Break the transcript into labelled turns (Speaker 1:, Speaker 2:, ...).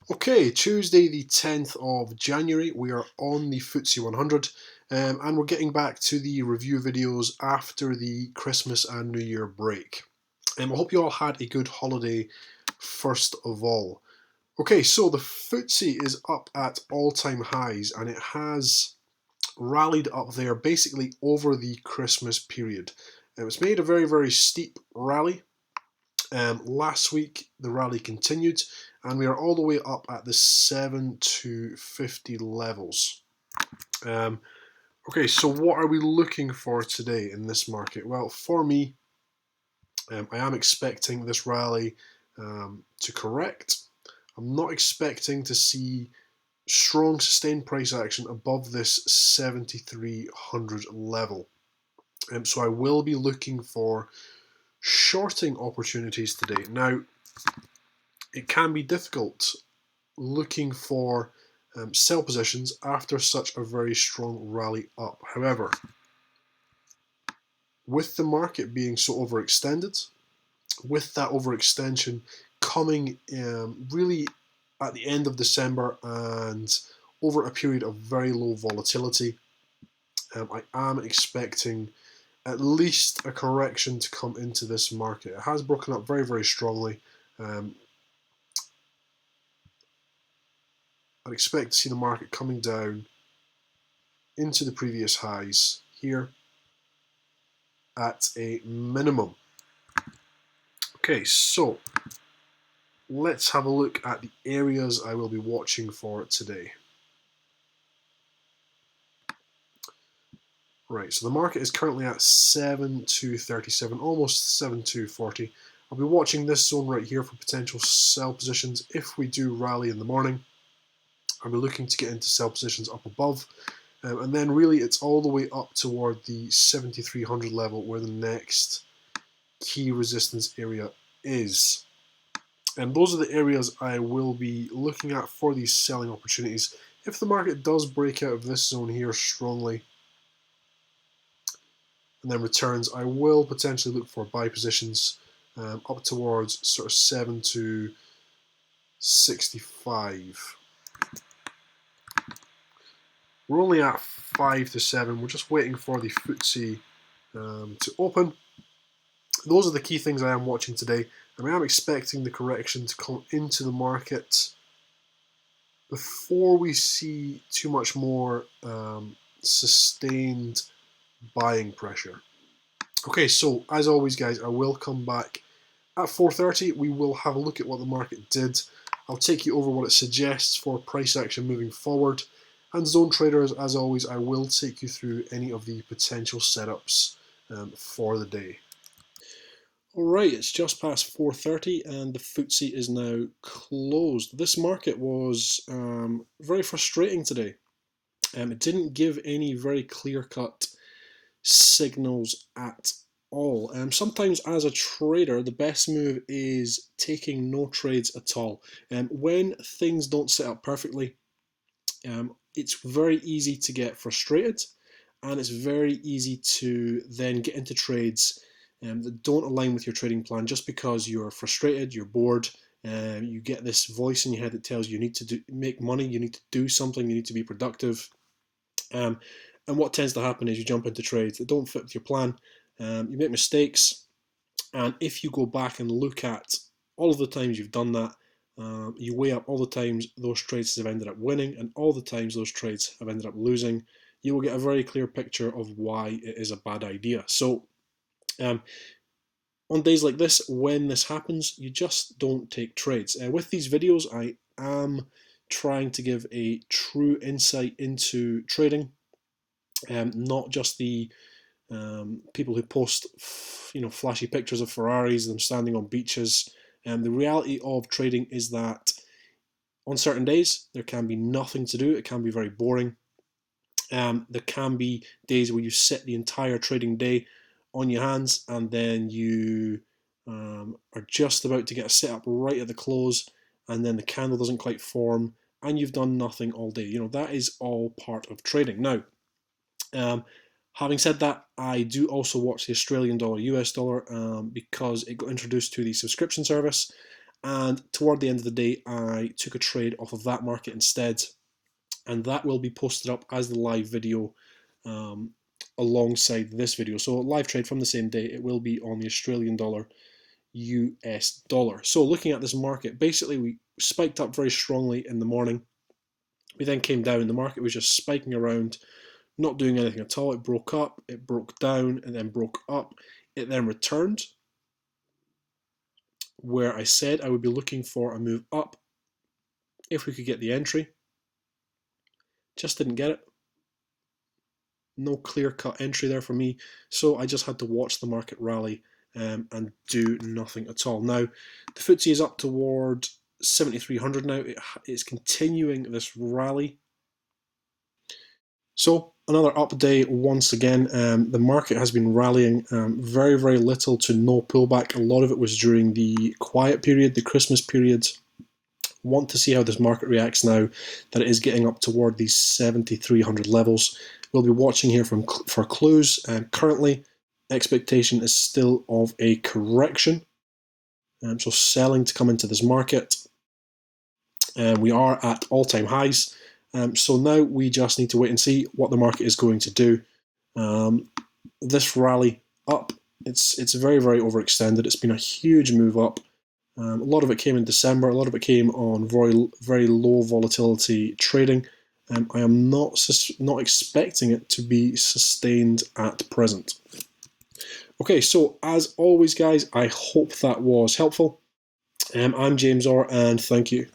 Speaker 1: Okay, Tuesday the 10th of January, we are on the Ftse 100 and we're getting back to the review videos after the Christmas and New Year break. I hope you all had a good holiday first of all. Okay, so the Ftse is up at all-time highs and it has rallied up there basically over the Christmas period. It's made a very steep rally. Last week the rally continued and we are all the way up at the 7 to 50 levels. Okay, so what are we looking for today in this market? Well, for me, I am expecting this rally to correct. I'm not expecting to see strong sustained price action above this 7,300 level. So I will be looking for shorting opportunities today. Now, it can be difficult looking for sell positions after such a very strong rally up. However, with the market being so overextended, with that overextension coming really at the end of December and over a period of very low volatility, I am expecting at least a correction to come into this market. It has broken up very strongly. I'd expect to see the market coming down into the previous highs here at a minimum. Okay, so let's have a look at the areas I will be watching for today. Right, so the market is currently at 7,237, almost 7,240. I'll be watching this zone right here for potential sell positions if we do rally in the morning. I'll be looking to get into sell positions up above. And then really it's all the way up toward the 7,300 level where the next key resistance area is. And those are the areas I will be looking at for these selling opportunities. If the market does break out of this zone here strongly and then returns, I will potentially look for buy positions up towards sort of 7 to 65. We're only at 5 to 7. We're just waiting for the Ftse to open. Those are the key things I am watching today. And I am expecting the correction to come into the market before we see too much more sustained buying pressure. Okay, so as always guys, I will come back at 4:30. We will have a look at what the market did. I'll take you over what it suggests for price action moving forward. And zone traders, as always, I will take you through any of the potential setups for the day. Alright, it's just past 4:30 and the Ftse is now closed. This market was very frustrating today. It didn't give any very clear-cut signals at all. Sometimes as a trader, the best move is taking no trades at all. When things don't set up perfectly, it's very easy to get frustrated and it's very easy to then get into trades that don't align with your trading plan just because you're frustrated, you're bored, you get this voice in your head that tells you need to make money, you need to do something, you need to be productive. And what tends to happen is you jump into trades that don't fit with your plan, you make mistakes, and if you go back and look at all of the times you've done that, you weigh up all the times those trades have ended up winning and all the times those trades have ended up losing, you will get a very clear picture of why it is a bad idea. So on days like this, when this happens, you just don't take trades. With these videos, I am trying to give a true insight into trading, not just the people who post flashy pictures of Ferraris, them standing on beaches. The reality of trading is that on certain days there can be nothing to do. It can be very boring. There can be days where you sit the entire trading day on your hands and then you are just about to get a setup right at the close and then the candle doesn't quite form and you've done nothing all day. That is all part of trading. Now, having said that, I do also watch the Australian dollar, US dollar, because it got introduced to the subscription service, and toward the end of the day I took a trade off of that market instead, and that will be posted up as the live video alongside this video. So live trade from the same day, it will be on the Australian dollar, US dollar. So looking at this market, basically we spiked up very strongly in the morning. We then came down. The market was just spiking around, not doing anything at all. It broke up, it broke down, and then broke up. It then returned where I said I would be looking for a move up if we could get the entry. Just didn't get it. No clear-cut entry there for me, so I just had to watch the market rally and do nothing at all. Now, the Ftse is up toward 7,300 now. It's continuing this rally. So another up day once again. The market has been rallying, very, very little to no pullback. A lot of it was during the quiet period, the Christmas period. Want to see how this market reacts now that it is getting up toward these 7,300 levels. We'll be watching here for clues. Currently, expectation is still of a correction. So selling to come into this market. We are at all-time highs. So now we just need to wait and see what the market is going to do. This rally up, it's very, very overextended. It's been a huge move up. A lot of it came in December. A lot of it came on very, very low volatility trading. I am not expecting it to be sustained at present. Okay, so as always, guys, I hope that was helpful. I'm James Orr, and thank you.